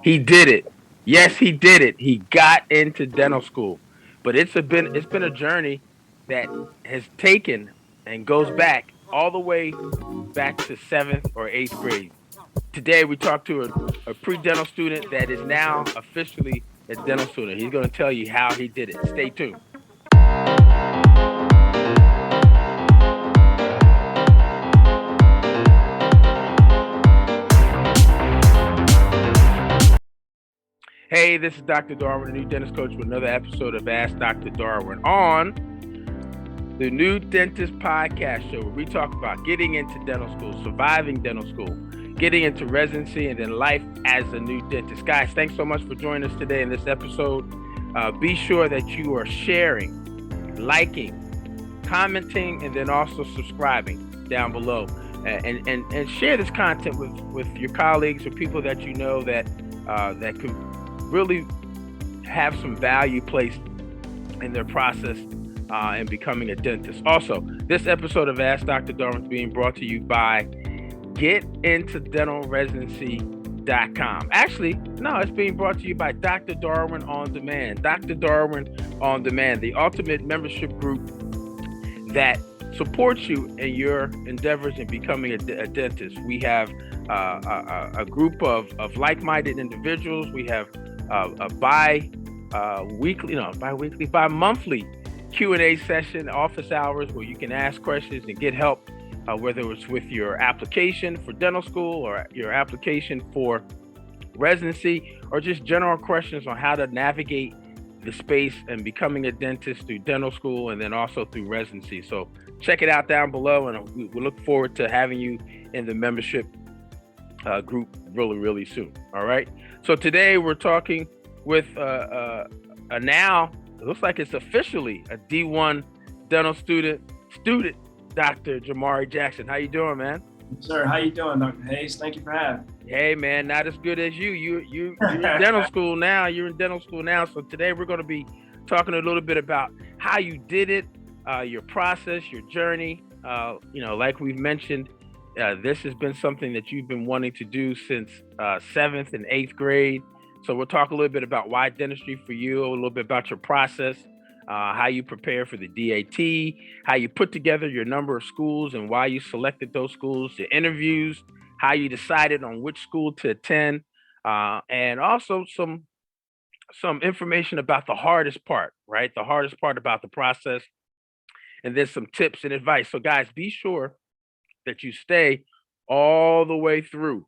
He did it. Yes, he did it. He got into dental school, but it's been a journey that has taken and goes back all the way back to seventh or eighth grade. Today we talked to a pre-dental student that is now officially a dental student. He's going to tell you how he did it. Stay tuned. Hey, this is Dr. Darwin, the new dentist coach, with another episode of Ask Dr. Darwin on the New Dentist Podcast Show, where we talk about getting into dental school, surviving dental school, getting into residency, and then life as a new dentist. Guys, thanks so much for joining us today in this episode. Be sure that you are sharing, liking, commenting, and then also subscribing down below. And share this content with your colleagues or people that you know that could really have some value placed in their process in becoming a dentist. Also, this episode of Ask Dr. Darwin is being brought to you by GetIntoDentalResidency.com. Actually, no, it's being brought to you by Dr. Darwin On Demand. Dr. Darwin On Demand, the ultimate membership group that supports you in your endeavors in becoming a dentist. We have a group of like-minded individuals. We have a bi-monthly Q&A session, office hours, where you can ask questions and get help, whether it's with your application for dental school or your application for residency, or just general questions on how to navigate the space and becoming a dentist through dental school and then also through residency. So check it out down below, and we look forward to having you in the membership group really soon. All right. So today we're talking with now it looks like it's officially a D1 dental student, Dr. Jomari Jackson. How you doing, man? Sir, how you doing, Dr. Hayes? Thank you for having me. Hey, man, not as good as you. You're in dental school now. You're in dental school now. So today we're going to be talking a little bit about how you did it, your process, your journey. Like we've mentioned, this has been something that you've been wanting to do since seventh and eighth grade. So we'll talk a little bit about why dentistry for you, a little bit about your process, how you prepare for the DAT, how you put together your number of schools and why you selected those schools, the interviews, how you decided on which school to attend, and also some information about the hardest part, right? The hardest part about the process, and then some tips and advice. So guys, be sure that you stay all the way through,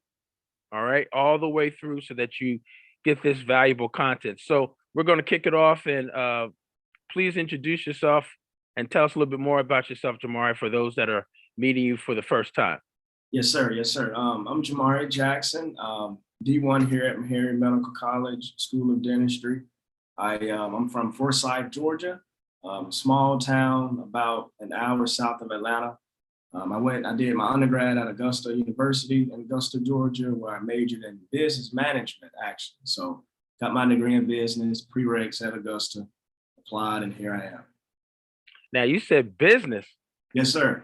all right? All the way through so that you get this valuable content. So we're going to kick it off, and please introduce yourself and tell us a little bit more about yourself, Jomari, for those that are meeting you for the first time. Yes, sir. Yes, sir. I'm Jomari Jackson, D1 here at Meharry Medical College, School of Dentistry. I'm from Forsyth, Georgia, small town about an hour south of Atlanta. I did my undergrad at Augusta University in Augusta, Georgia, where I majored in business management, actually. So got my degree in business, prereqs at Augusta, applied, and here I am. Now, you said business. Yes, sir.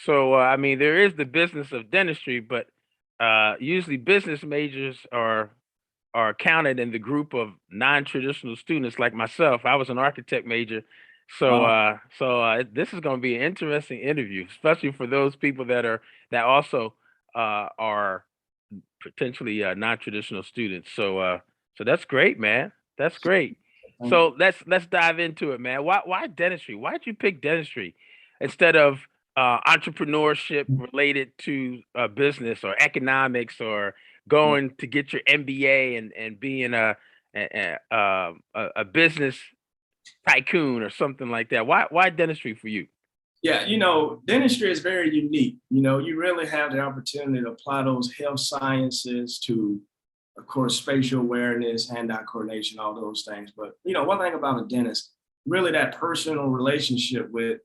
So, there is the business of dentistry, but usually business majors are counted in the group of non-traditional students like myself. I was an architect major. So, this is going to be an interesting interview, especially for those people that also are potentially non-traditional students. So that's great, man. That's great. So let's dive into it, man. Why dentistry? Why'd you pick dentistry instead of entrepreneurship related to business or economics, or going to get your MBA and being a business tycoon or something like that? Why dentistry for you? Yeah, dentistry is very unique. You really have the opportunity to apply those health sciences to, of course, spatial awareness, hand-eye coordination, all those things. But, one thing about a dentist, really that personal relationship with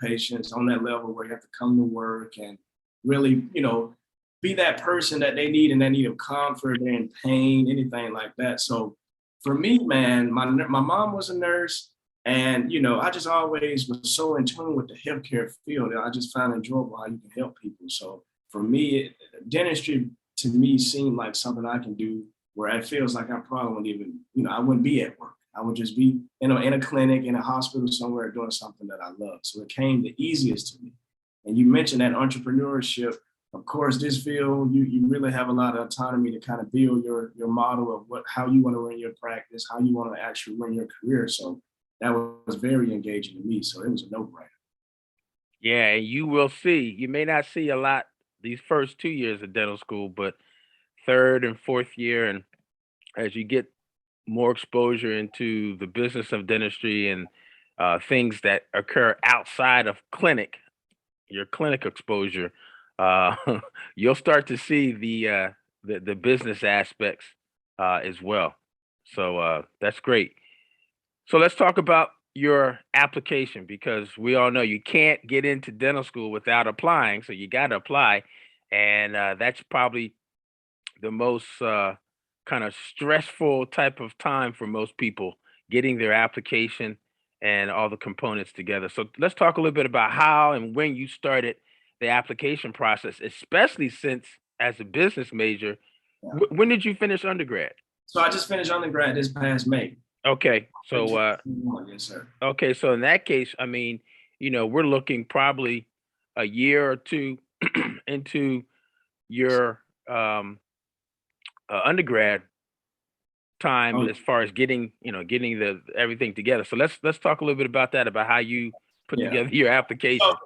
patients on that level where you have to come to work and really, be that person that they need, and they need of comfort, they're in pain, anything like that. So for me, man, my mom was a nurse, and, I just always was so in tune with the healthcare field. I just found it enjoyable how you can help people. So for me, dentistry to me seemed like something I can do, where it feels like I probably wouldn't even, I wouldn't be at work. I would just be, in a clinic, in a hospital somewhere doing something that I love. So it came the easiest to me. And you mentioned that entrepreneurship. Of course, this field, you really have a lot of autonomy to kind of build your model of how you want to run your practice, how you want to actually run your career. So that was very engaging to me. So it was a no-brainer. Yeah, and you will see. You may not see a lot these first 2 years of dental school, but third and fourth year, and as you get more exposure into the business of dentistry and things that occur outside of your clinic exposure, uh, you'll start to see the business aspects as well. So that's great. So let's talk about your application, because we all know you can't get into dental school without applying. So you got to apply, and that's probably the most kind of stressful type of time for most people, getting their application and all the components together. So let's talk a little bit about how and when you started the application process, especially since as a business major, Yeah. when did you finish undergrad? So I just finished undergrad this past May. Okay. So Yes, sir. okay, so in that case, I mean, we're looking probably a year or two into your undergrad time, Oh, as far as getting the everything together. So let's talk a little bit about that, about how you put yeah. together your application. So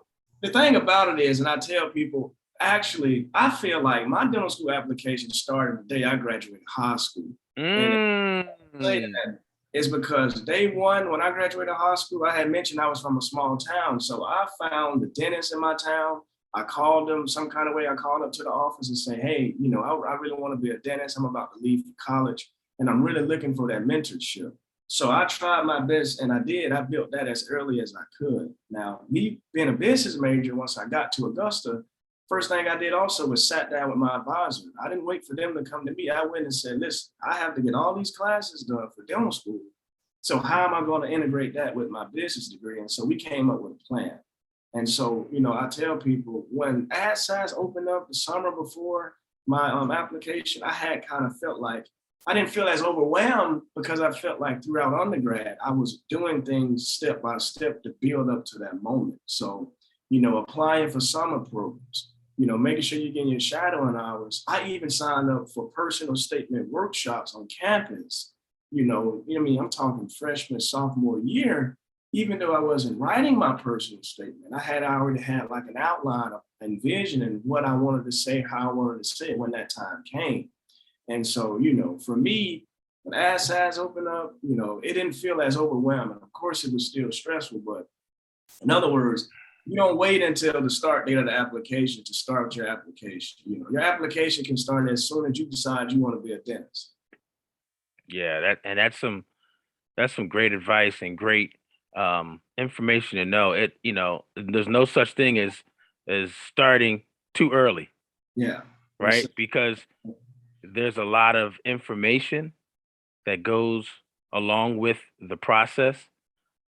the thing about it is, and I tell people, actually, I feel like my dental school application started the day I graduated high school. And I say that is because day one, when I graduated high school, I had mentioned I was from a small town. So I found the dentist in my town. I called them some kind of way. I called up to the office and say, hey, I really want to be a dentist. I'm about to leave for college, and I'm really looking for that mentorship. So I tried my best, and I did. I built that as early as I could. Now, me being a business major, once I got to Augusta, first thing I did also was sat down with my advisor. I didn't wait for them to come to me. I went and said, listen, I have to get all these classes done for dental school. So how am I going to integrate that with my business degree? And so we came up with a plan. And so, I tell people, when AdScience opened up the summer before my application, I had kind of felt like I didn't feel as overwhelmed, because I felt like throughout undergrad, I was doing things step by step to build up to that moment. So, applying for summer programs, making sure you're getting your shadowing hours. I even signed up for personal statement workshops on campus. I'm talking freshman, sophomore year. Even though I wasn't writing my personal statement, I already had like an outline and vision and what I wanted to say, how I wanted to say it when that time came. And so, for me, when AdScience opened up, it didn't feel as overwhelming. Of course, it was still stressful, but in other words, you don't wait until the start date of the application to start your application. Your application can start as soon as you decide you want to be a dentist. Yeah, that's some great advice and great information to know. There's no such thing as starting too early, Yeah. right? Because there's a lot of information that goes along with the process.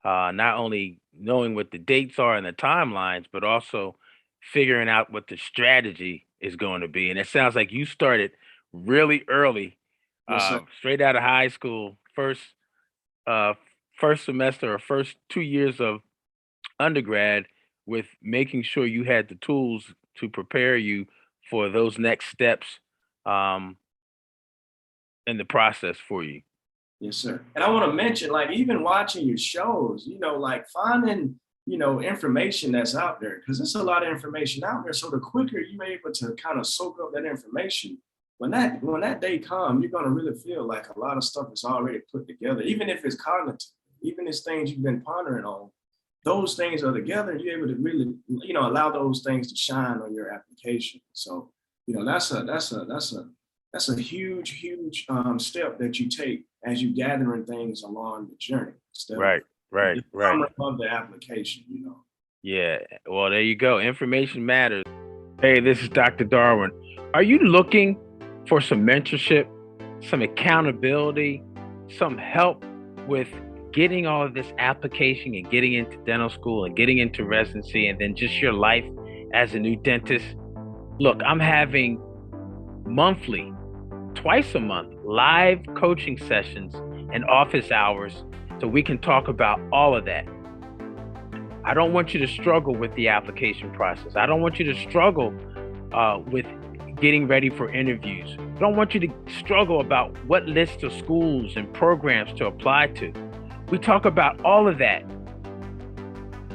Not only knowing what the dates are and the timelines, but also figuring out what the strategy is going to be. And it sounds like you started really early, Yes, sir. straight out of high school, uh, first semester or first 2 years of undergrad, with making sure you had the tools to prepare you for those next steps um, in the process for you. Yes, sir. And I want to mention, like, even watching your shows, like finding, information that's out there, because there's a lot of information out there. So the quicker you're able to kind of soak up that information, when that day comes, you're going to really feel like a lot of stuff is already put together, even if it's cognitive, even if it's things you've been pondering on. Those things are together, you're able to really, allow those things to shine on your application. So, that's a huge step that you take as you gathering things along the journey. Right. The summer of the application. Yeah. Well, there you go. Information matters. Hey, this is Dr. Darwin. Are you looking for some mentorship, some accountability, some help with getting all of this application and getting into dental school and getting into residency, and then just your life as a new dentist? Look, I'm having monthly twice a month, live coaching sessions and office hours so we can talk about all of that. I don't want you to struggle with the application process. I don't want you to struggle with getting ready for interviews. I don't want you to struggle about what list of schools and programs to apply to. We talk about all of that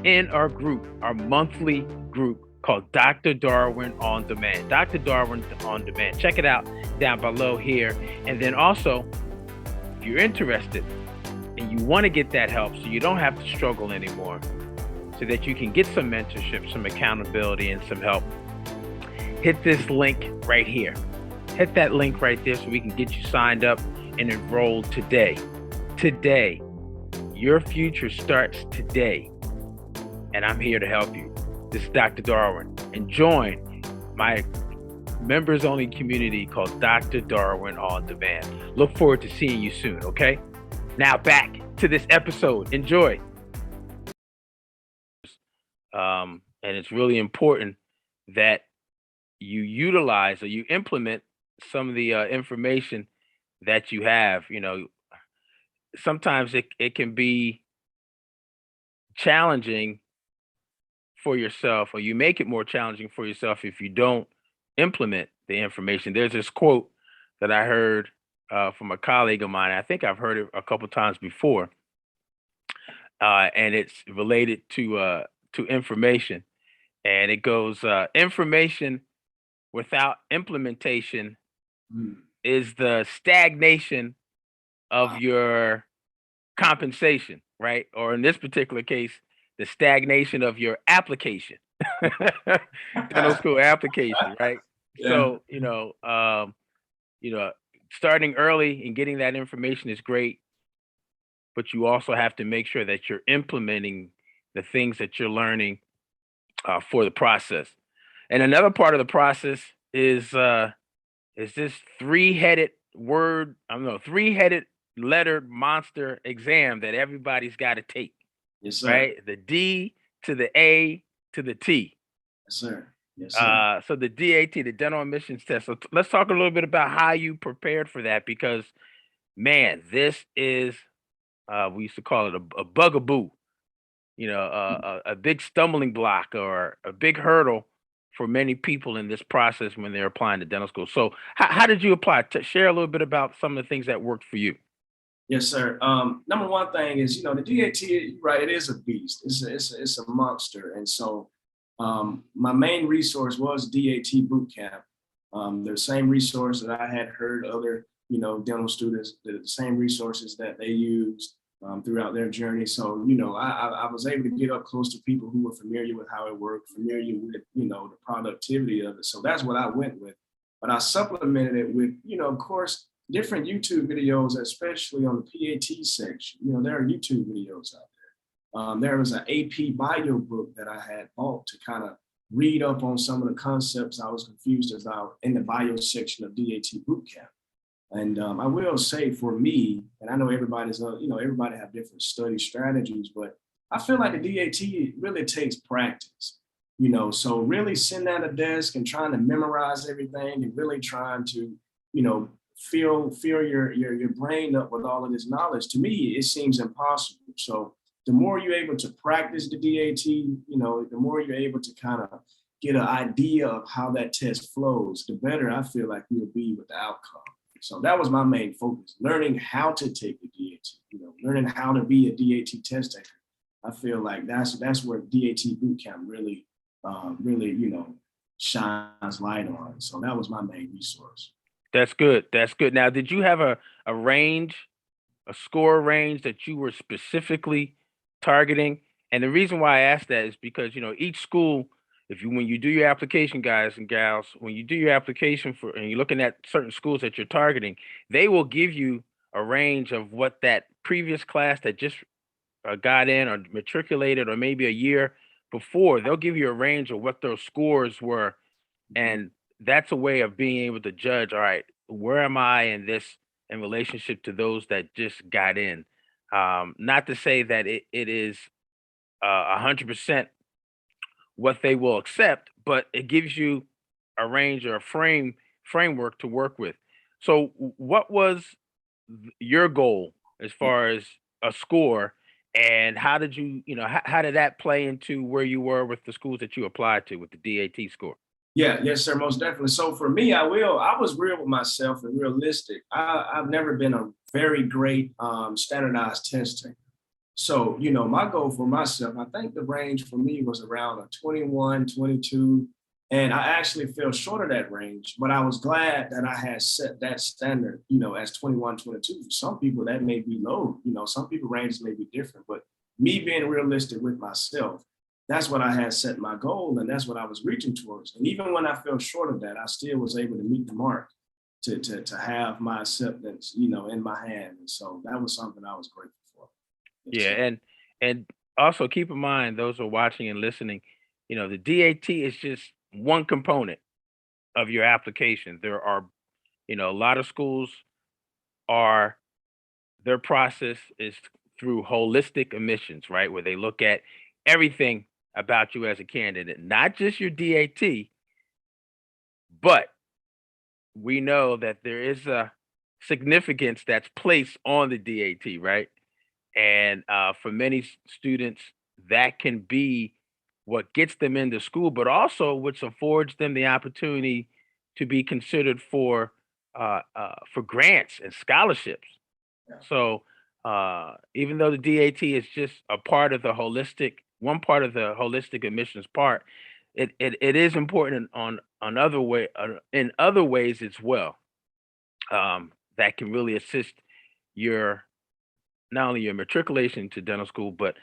in our group, our monthly group called Dr. Darwin On Demand. Dr. Darwin On Demand. Check it out down below here. And then also, if you're interested and you want to get that help so you don't have to struggle anymore, so that you can get some mentorship, some accountability, and some help, hit this link right here. Hit that link right there so we can get you signed up and enrolled today. Today. Your future starts today. And I'm here to help you. This is Dr. Darwin. And join my members only community called Dr. Darwin On Demand. Look forward to seeing you soon, okay? Now back to this episode. Enjoy. And it's really important that you utilize or you implement some of the information that you have. You know, sometimes it can be challenging for yourself, or you make it more challenging for yourself if you don't implement the information. There's this quote that I heard from a colleague of mine. I think I've heard it a couple times before, and it's related to information. And it goes, information without implementation is the stagnation of your compensation, right? Or in this particular case, the stagnation of your application, dental school application, right? Yeah. So, starting early and getting that information is great, but you also have to make sure that you're implementing the things that you're learning for the process. And another part of the process is this three-headed lettered monster exam that everybody's got to take. Yes, sir. Right? The D to the A to the T. Yes, sir. Yes, sir. So the DAT, the dental admissions test. So let's talk a little bit about how you prepared for that, because man, this is we used to call it a bugaboo. A big stumbling block or a big hurdle for many people in this process when they're applying to dental school. So how did you apply? Share a little bit about some of the things that worked for you. Yes, sir. Number one thing is, the DAT, right, it is a beast. It's a monster. And so my main resource was DAT Bootcamp. The same resource that I had heard other, dental students, the same resources that they used throughout their journey. So, I was able to get up close to people who were familiar with how it worked, familiar with, the productivity of it. So that's what I went with. But I supplemented it with, of course, different YouTube videos, especially on the PAT section. There are YouTube videos out there. There was an AP bio book that I had bought to kind of read up on some of the concepts I was confused about in the bio section of DAT Bootcamp. And I will say for me, and I know everybody have different study strategies, but I feel like the DAT really takes practice, so really sitting at a desk and trying to memorize everything and really trying to, fill your brain up with all of this knowledge. To me, it seems impossible. So the more you're able to practice the DAT, the more you're able to kind of get an idea of how that test flows, the better I feel like you'll be with the outcome. So that was my main focus, learning how to take the DAT, learning how to be a DAT test taker. I feel like that's where DAT Bootcamp really, shines light on. So that was my main resource. That's good. That's good. Now, did you have a score range that you were specifically targeting? And the reason why I asked that is because, each school, when you do your application, guys and gals, when you do your application and you're looking at certain schools that you're targeting, they will give you a range of what that previous class that just got in or matriculated, or maybe a year before, they'll give you a range of what those scores were. And that's a way of being able to judge, all right, where am I in relationship to those that just got in? Not to say that it is 100% what they will accept, but it gives you a range or a framework to work with. So what was your goal as far as a score, and how did you, how did that play into where you were with the schools that you applied to with the DAT score? Yeah, yes, sir, most definitely. So for me, I was real with myself and realistic. I've never been a very great standardized tester. So, my goal for myself, I think the range for me was around a 21, 22, and I actually fell short of that range, but I was glad that I had set that standard, as 21, 22. For some people, that may be low, some people ranges may be different, but me being realistic with myself, that's what I had set my goal, and that's what I was reaching towards. And even when I fell short of that, I still was able to meet the mark to have my acceptance, in my hand. And so that was something I was grateful for. Yes, Yeah, sir. and also keep in mind, those who are watching and listening, the DAT is just one component of your application. There are, a lot of schools are their process is through holistic admissions, right? Where they look at everything about you as a candidate, not just your DAT, but we know that there is a significance that's placed on the DAT, right? And for many students, that can be what gets them into school, but also which affords them the opportunity to be considered for grants and scholarships. Yeah. So even though the DAT is just a part of the holistic, one part of the holistic admissions part, it is important on other way in other ways as well, that can really assist your not only your matriculation to dental school, but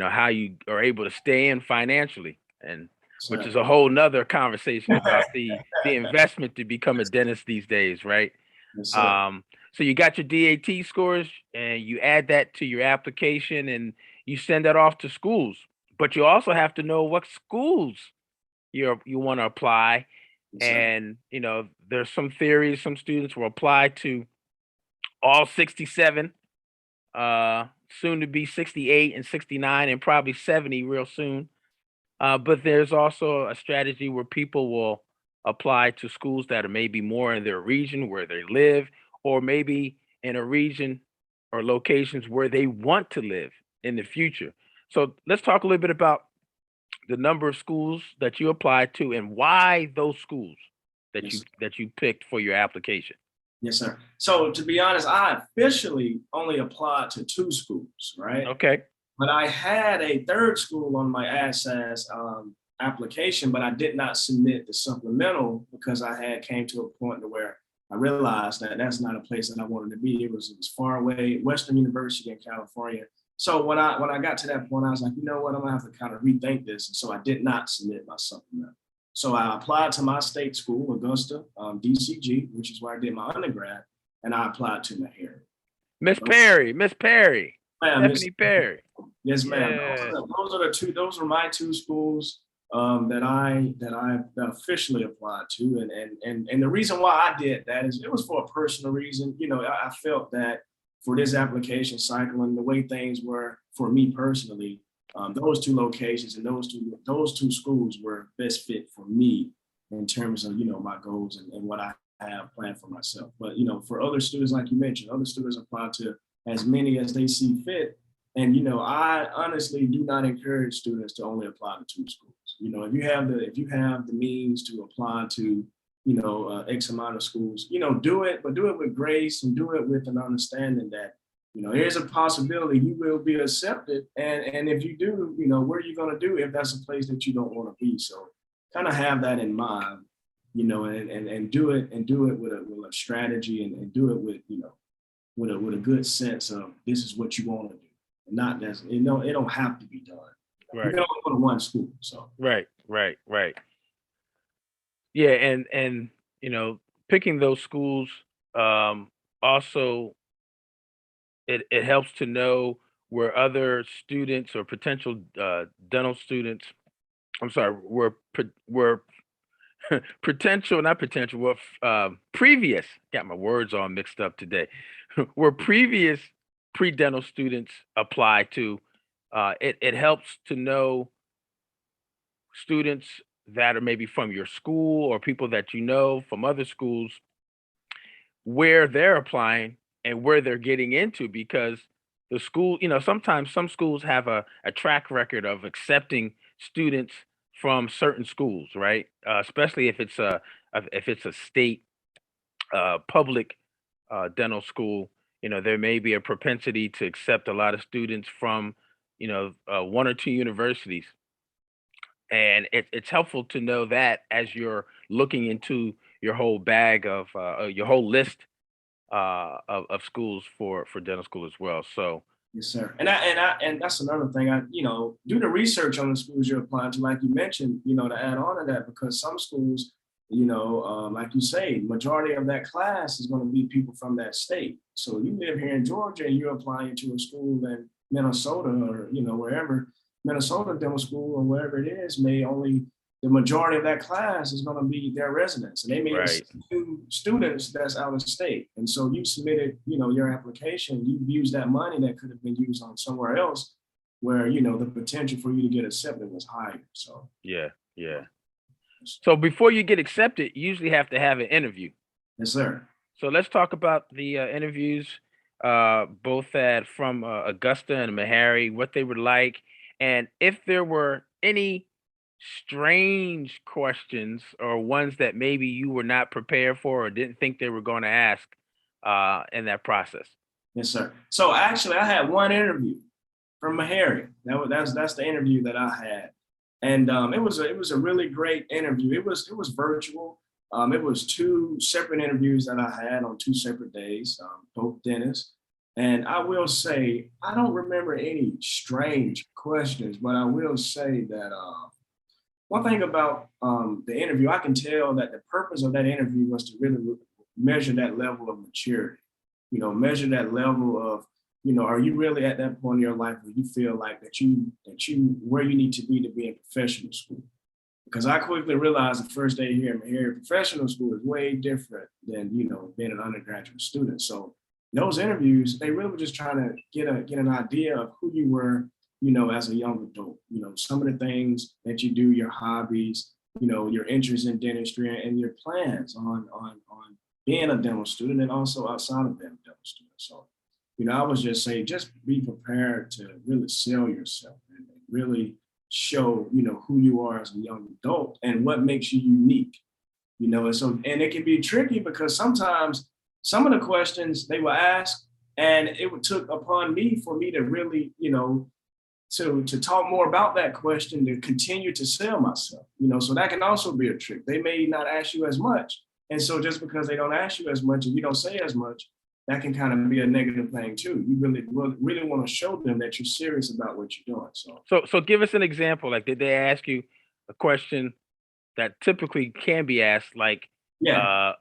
how you are able to stay in financially, and which So, is a whole nother conversation about the investment to become a dentist these days, right? yes, sir. Um, so you got your DAT scores and you add that to your application and you send that off to schools. But you also have to know what schools you want to apply. Yes, sir. And there's some theories, some students will apply to all 67, uh soon to be 68 and 69 and probably 70 real soon. But there's also a strategy where people will apply to schools that are maybe more in their region where they live, or maybe in a region or locations where they want to live in the future. So let's talk a little bit about the number of schools that you applied to and why those schools that you Yes, that you picked for your application. yes, sir. So to be honest, I officially only applied to two schools, right? Okay. But I had a third school on my ASAS application, but I did not submit the supplemental because I had came to a point to where I realized that that's not a place that I wanted to be. It was far away, Western University in California. So when I got to that point, I was like, you know what, I'm gonna have to kind of rethink this. And so I did not submit my supplemental. So I applied to my state school, Augusta, DCG, which is where I did my undergrad, and I applied to Meharry. Miss Perry, Ma'am, Stephanie Perry. yes, ma'am. Yeah. Those are my two schools that officially applied to, and the reason why I did that is it was for a personal reason. I felt that for this application cycle and the way things were for me personally, those two locations and those two schools were best fit for me in terms of my goals and what I have planned for myself. But for other students, like you mentioned, other students apply to as many as they see fit. And I honestly do not encourage students to only apply to two schools. If you have the means to apply to X amount of schools, do it, but do it with grace and do it with an understanding that there's a possibility you will be accepted. And if you do, what are you going to do if that's a place that you don't want to be? So kind of have that in mind, and do it with a strategy and do it with a good sense of this is what you want to do. And not that it don't have to be done. You Right. can only go to one school. So Right. Yeah, and picking those schools, also it helps to know where other students or potential dental students, I'm sorry, were potential, not potential, were previous, got my words all mixed up today, where previous pre-dental students apply to. It helps to know students that are maybe from your school or people that you know from other schools, where they're applying and where they're getting into, because the school, sometimes some schools have a track record of accepting students from certain schools, right? Especially if it's a state public dental school, there may be a propensity to accept a lot of students from, one or two universities. And it's helpful to know that as you're looking into your whole bag of your whole list of schools for dental school as well. So Yes, sir. And that's another thing. Do the research on the schools you're applying to, like you mentioned, to add on to that, because some schools, like you say, majority of that class is going to be people from that state. So you live here in Georgia and you're applying to a school in Minnesota or, wherever, Minnesota dental school or wherever it is, may only the majority of that class is going to be their residents, and they may right. accept students that's out of state. And so you submitted, your application. You've used that money that could have been used on somewhere else, where the potential for you to get accepted was higher. So Yeah, yeah. So before you get accepted, you usually have to have an interview. yes, sir. So let's talk about the interviews, both at from Augusta and Meharry, what they were like, and if there were any strange questions or ones that maybe you were not prepared for or didn't think they were going to ask in that process. Yes, sir. So actually, I had one interview from Meharry. That's the interview that I had, and it was a really great interview. It was virtual. It was two separate interviews that I had on two separate days, both dentists. And I will say, I don't remember any strange questions, but I will say that one thing about the interview, I can tell that the purpose of that interview was to really measure that level of maturity, measure that level of, are you really at that point in your life where you feel like that you where you need to be in professional school? Because I quickly realized the first day here in professional school is way different than, being an undergraduate student. So those interviews, they really were just trying to get an idea of who you were, as a young adult, some of the things that you do, your hobbies, your interest in dentistry and your plans on being a dental student and also outside of being a dental student. So, I was just saying, just be prepared to really sell yourself and really show, who you are as a young adult and what makes you unique, and it can be tricky because sometimes some of the questions they will ask, and it took upon me for me to really, to talk more about that question to continue to sell myself, so that can also be a trick. They may not ask you as much. And so just because they don't ask you as much and you don't say as much, that can kind of be a negative thing too. You really want to show them that you're serious about what you're doing. So give us an example. Like, did they ask you a question that typically can be asked, Yeah.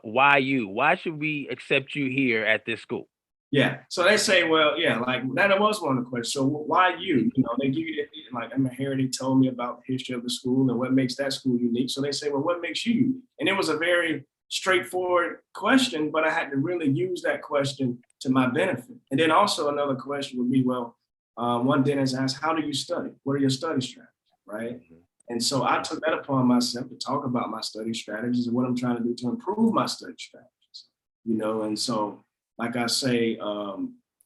why you? Why should we accept you here at this school? Yeah. So they say, well, yeah, like that was one of the questions. So why you? They give you like I'm here. They told me about the history of the school and what makes that school unique. So they say, well, what makes you unique? And it was a very straightforward question, but I had to really use that question to my benefit. And then also another question would be, well, one dentist asked, how do you study? What are your study strategies? Right. And so I took that upon myself to talk about my study strategies and what I'm trying to do to improve my study strategies. And so like I say,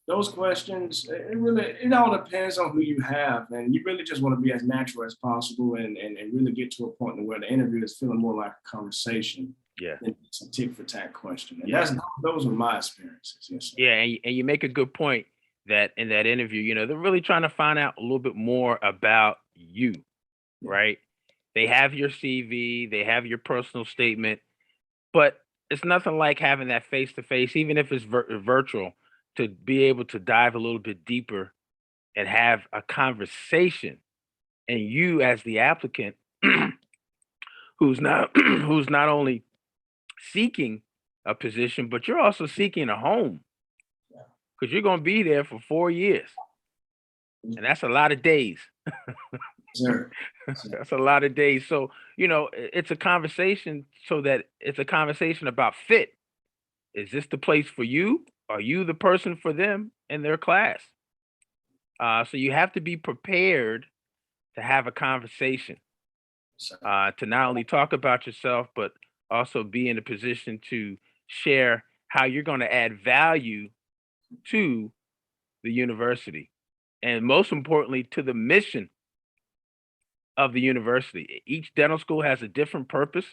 those questions, it all depends on who you have. And you really just want to be as natural as possible and really get to a point where the interview is feeling more like a conversation. Yeah. Than it's a tick for tack question. And Yeah. those were my experiences. Yes, sir. Yeah, and you make a good point that in that interview, they're really trying to find out a little bit more about you, right? They have your CV, they have your personal statement, but it's nothing like having that face to face, even if it's virtual, to be able to dive a little bit deeper and have a conversation. And you, as the applicant, who's not only seeking a position, but you're also seeking a home because you're going to be there for 4 years, and that's a lot of days. Sure. That's a lot of days. So, it's a conversation so that it's a conversation about fit. Is this the place for you? Are you the person for them in their class? So you have to be prepared to have a conversation, to not only talk about yourself, but also be in a position to share how you're going to add value to the university, and most importantly, to the mission of the university. Each dental school has a different purpose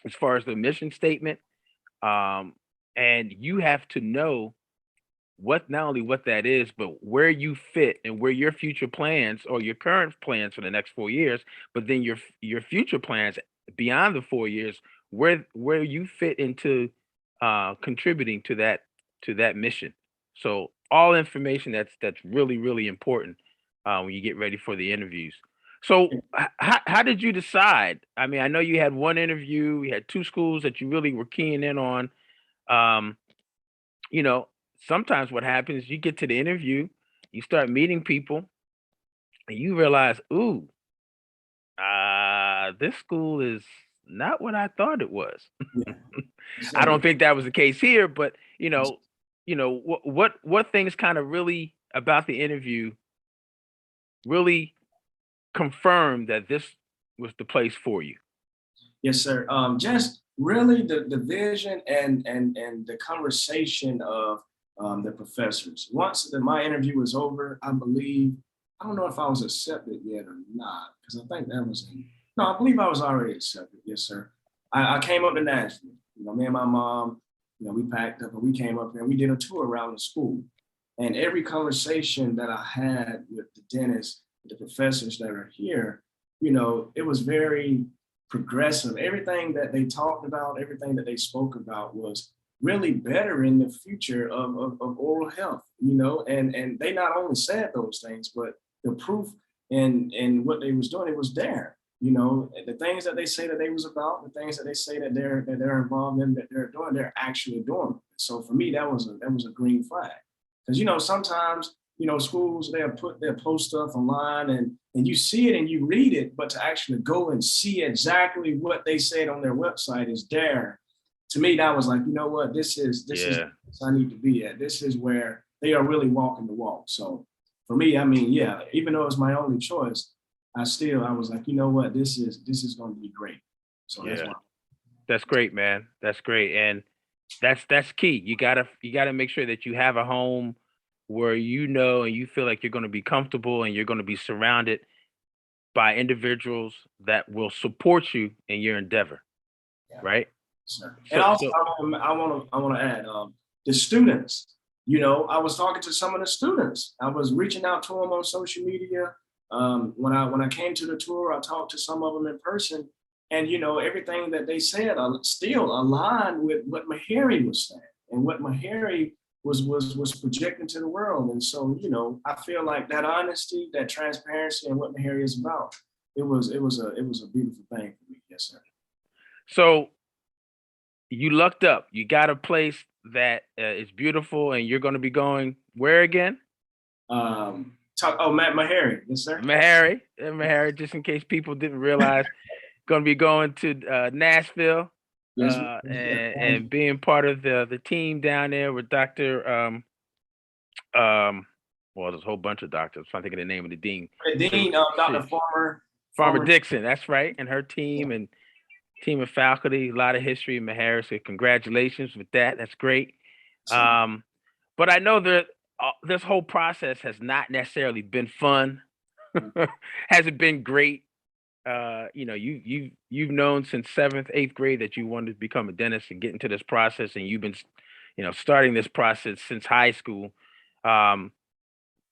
as far as the mission statement, um, and you have to know what not only what that is, but where you fit and where your future plans or your current plans for the next 4 years, but then your future plans beyond the 4 years, where you fit into contributing to that mission. So all information that's really really important when you get ready for the interviews. So how did you decide? I mean, I know you had one interview, you had two schools that you really were keying in on. Um, you know, sometimes what happens, you get to the interview, you start meeting people, and you realize, ooh, this school is not what I thought it was. Yeah. I So, don't think that was the case here, but what things kind of really about the interview really confirmed that this was the place for you. yes, sir. Just really the vision and the conversation of the professors. Once my interview was over, I believe, I don't know if I was accepted yet or not, because I think that was no, I believe I was already accepted. Yes, sir. I came up to Nashville. Me and my mom, we packed up and we came up there and we did a tour around the school. And every conversation that I had with the dentists, the professors that are here, it was very progressive. Everything that they talked about, everything that they spoke about was really better in the future of oral health, and they not only said those things, but the proof and what they was doing, it was there. The things that they say that they was about, the things that they say that they're involved in, that they're doing, they're actually doing. So for me, that was a green flag. Because sometimes schools they'll post stuff online and you see it and you read it, but to actually go and see exactly what they said on their website is there. To me, that was like, you know what, this is I need to be at. This is where they are really walking the walk. So for me, I mean, yeah, even though it's my only choice, I was like, you know what, this is going to be great. So that's Yeah, why. that's great, man. That's great, and that's key. You gotta make sure that you have a home where you know and you feel like you're going to be comfortable and you're going to be surrounded by individuals that will support you in your endeavor, Yeah. right? Sure. And So, also, so I want to add the students. I was talking to some of the students. I was reaching out to them on social media. When I came to the tour, I talked to some of them in person, and everything that they said still aligned with what Mahari was saying and what Mahari was projecting to the world. And so I feel like that honesty, that transparency, and what Mahari is about. It was a beautiful thing for me. Yes, sir. so you lucked up. You got a place that is beautiful, and you're going to be going where again? Matt Mahari, yes, sir. Meharry. Just in case people didn't realize, going to be going to Nashville, Yes, and being part of the team down there with Doctor well, there's a whole bunch of doctors. I'm trying to think of the name of the dean. Dean, Dr. Farmer Farmer. Dixon, that's right, and her team and team of faculty, a lot of history in Meharry. So congratulations with that. That's great. Um, but I know that this whole process has not necessarily been fun. Has it been great? You've known since seventh, eighth grade that you wanted to become a dentist and get into this process, and you've been, starting this process since high school, um,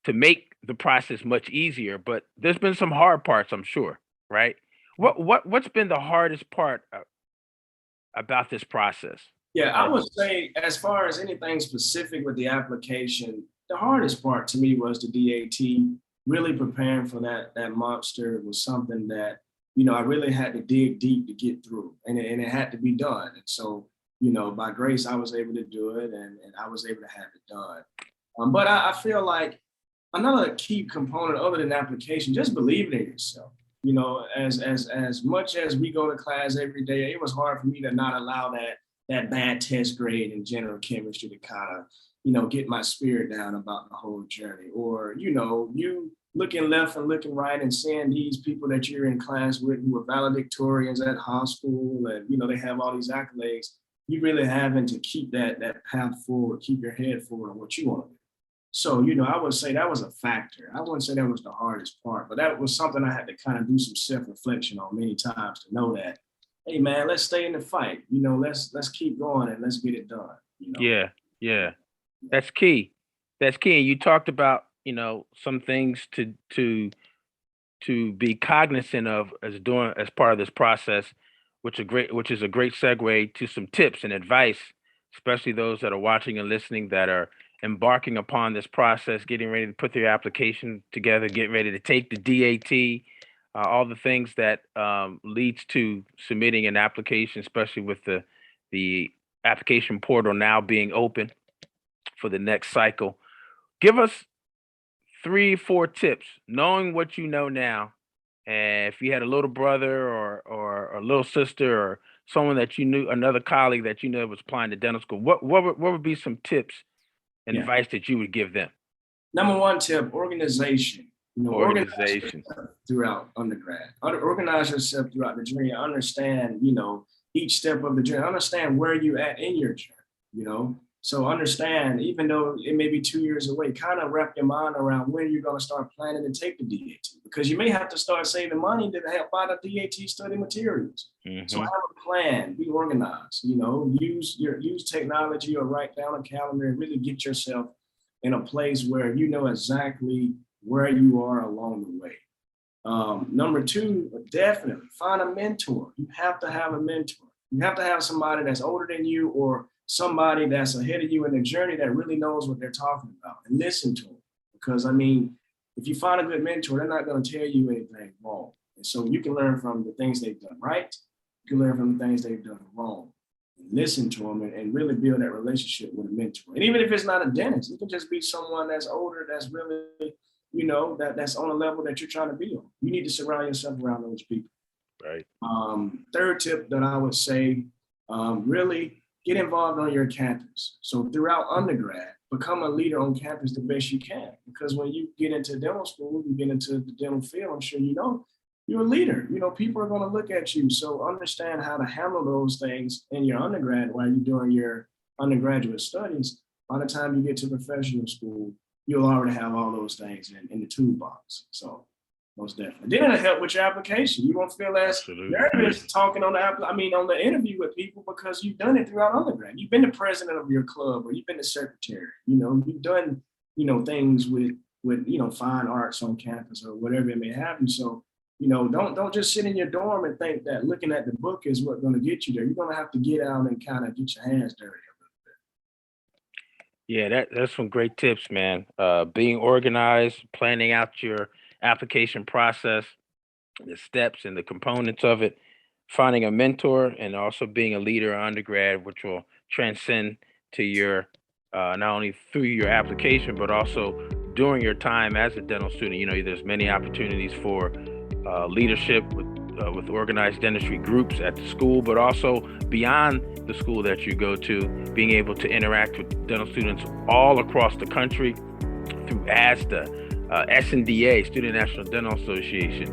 to make the process much easier. But there's been some hard parts, I'm sure, right? What's been the hardest part about this process? Yeah, I would say as far as anything specific with the application, the hardest part to me was the DAT. Really preparing for that monster was something that, I really had to dig deep to get through, and it had to be done. And so, by grace, I was able to do it, and I was able to have it done. But I feel like another key component other than application, just believing in yourself. As much as we go to class every day, it was hard for me to not allow that bad test grade in general chemistry to kind of, get my spirit down about the whole journey. Or, you looking left and looking right and seeing these people that you're in class with who are valedictorians at high school, and, they have all these accolades. you really having to keep that path forward, keep your head forward on what you want to do. So, you know, I would say that was a factor. I wouldn't say that was the hardest part, but that was something I had to kind of do some self-reflection on many times to know that, hey man, let's stay in the fight. You know, let's keep going and let's get it done. You know? Yeah. That's key. That's key. And you talked about, you know, some things to be cognizant of as part of this process, which is a great segue to some tips and advice, especially those that are watching and listening that are embarking upon this process, getting ready to put their application together, getting ready to take the DAT, all the things that leads to submitting an application, especially with the application portal now being open for the next cycle. Give us 3, 4 tips, knowing what you know now. And if you had a little brother or a little sister or someone that you knew, another colleague that you know was applying to dental school, what would be some tips and advice that you would give them? Number one tip, organization. You know, organization throughout undergrad. Organize yourself throughout the journey. Understand, you know, each step of the journey. Understand where you at in your journey, you know. So understand, even though it may be 2 years away, kind of wrap your mind around when you're going to start planning to take the DAT, because you may have to start saving money to help buy the DAT study materials. So have a plan, be organized, you know, use technology or write down a calendar and really get yourself in a place where you know exactly where you are along the way. Number two, definitely find a mentor. You have to have a mentor. You have to have somebody that's older than you or somebody that's ahead of you in the journey that really knows what they're talking about, and listen to them. Because I mean, if you find a good mentor, they're not going to tell you anything wrong. And so you can learn from the things they've done right. You can learn from the things they've done wrong. And listen to them and really build that relationship with a mentor. And even if it's not a dentist, it can just be someone that's older, that's really, you know, that's on a level that you're trying to be on. You need to surround yourself around those people. Right. Third tip that I would say, really get involved on your campus. So throughout undergrad, become a leader on campus the best you can. Because when you get into dental school, you get into the dental field, I'm sure you know, you're a leader. You know, people are going to look at you. So understand how to handle those things in your undergrad while you're doing your undergraduate studies. By the time you get to professional school, you'll already have all those things in the toolbox. So most definitely. Then it'll help with your application. You won't feel as nervous talking on the interview with people because you've done it throughout undergrad. You've been the president of your club or you've been the secretary. You know, you've done, you know, things with you know, fine arts on campus or whatever it may happen. So, you know, don't just sit in your dorm and think that looking at the book is what's going to get you there. You're going to have to get out and kind of get your hands dirty a little bit. Yeah, that's some great tips, man. Being organized, planning out your application process, the steps and the components of it, finding a mentor, and also being a leader undergrad, which will transcend to your not only through your application, but also during your time as a dental student. You know, there's many opportunities for leadership with organized dentistry groups at the school, but also beyond the school that you go to, being able to interact with dental students all across the country through ASDA, SNDA, Student National Dental Association,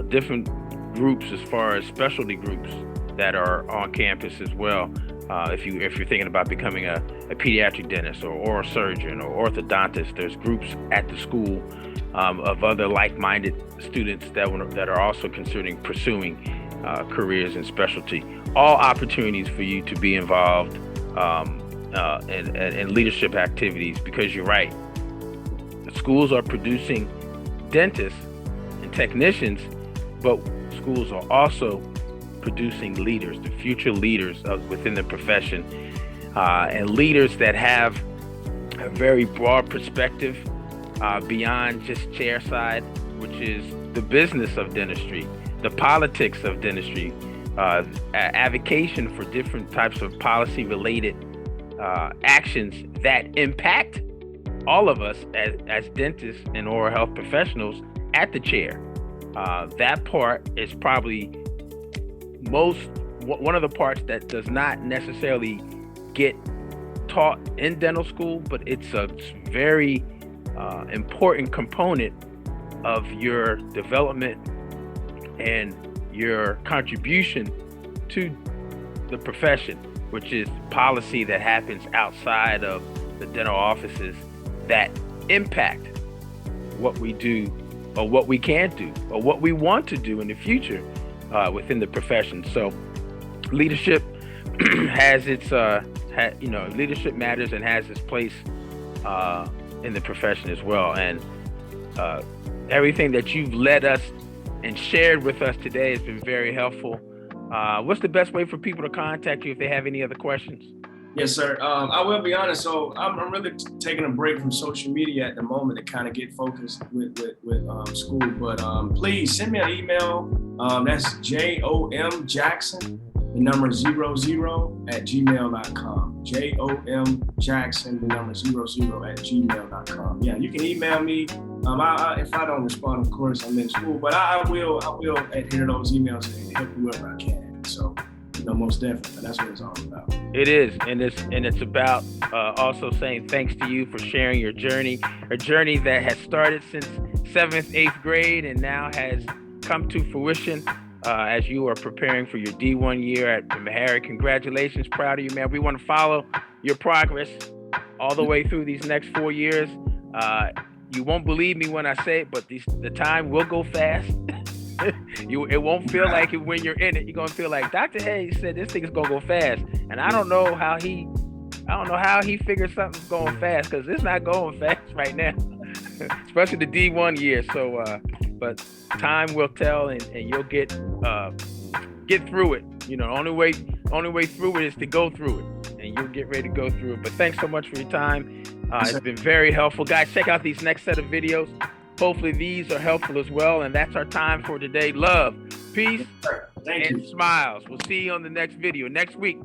different groups as far as specialty groups that are on campus as well. If you're thinking about becoming a pediatric dentist or oral surgeon or orthodontist, there's groups at the school of other like-minded students that are also considering pursuing careers in specialty. All opportunities for you to be involved in leadership activities, because you're right. The schools are producing dentists and technicians, but schools are also producing leaders, the future leaders within the profession, and leaders that have a very broad perspective beyond just chairside, which is the business of dentistry, the politics of dentistry, advocacy for different types of policy-related actions that impact all of us as dentists and oral health professionals at the chair. That part is probably one of the parts that does not necessarily get taught in dental school, but it's a very important component of your development and your contribution to the profession, which is policy that happens outside of the dental offices that impact what we do or what we can't do or what we want to do in the future within the profession. So leadership has its, leadership matters and has its place in the profession as well. And everything that you've led us and shared with us today has been very helpful. What's the best way for people to contact you if they have any other questions? Yes, sir. I will be honest. So I'm really taking a break from social media at the moment to kind of get focused with school. But please send me an email. That's JOM Jackson, the number 00@gmail.com. JOM Jackson, the number 00@gmail.com. Yeah, you can email me. If I don't respond, of course, I'm in school. But I will adhere to those emails and help whoever I can. So. Most definitely. That's what it's all about. It is, and it's about also saying thanks to you for sharing your journey, a journey that has started since 7th, 8th grade, and now has come to fruition as you are preparing for your D1 year at Meharry. Congratulations, proud of you, man. We want to follow your progress all the way through these next 4 years. You won't believe me when I say it, but the time will go fast. It won't feel like it when you're in it. You're gonna feel like Dr. Hayes said this thing is gonna go fast, and I don't know how he figures something's going fast, because it's not going fast right now, especially the D1 year. So, but time will tell, and you'll get through it. Only way through it is to go through it, and you'll get ready to go through it. But thanks so much for your time. It's been very helpful, guys. Check out these next set of videos. Hopefully these are helpful as well. And that's our time for today. Love, peace, and smiles. We'll see you on the next video next week.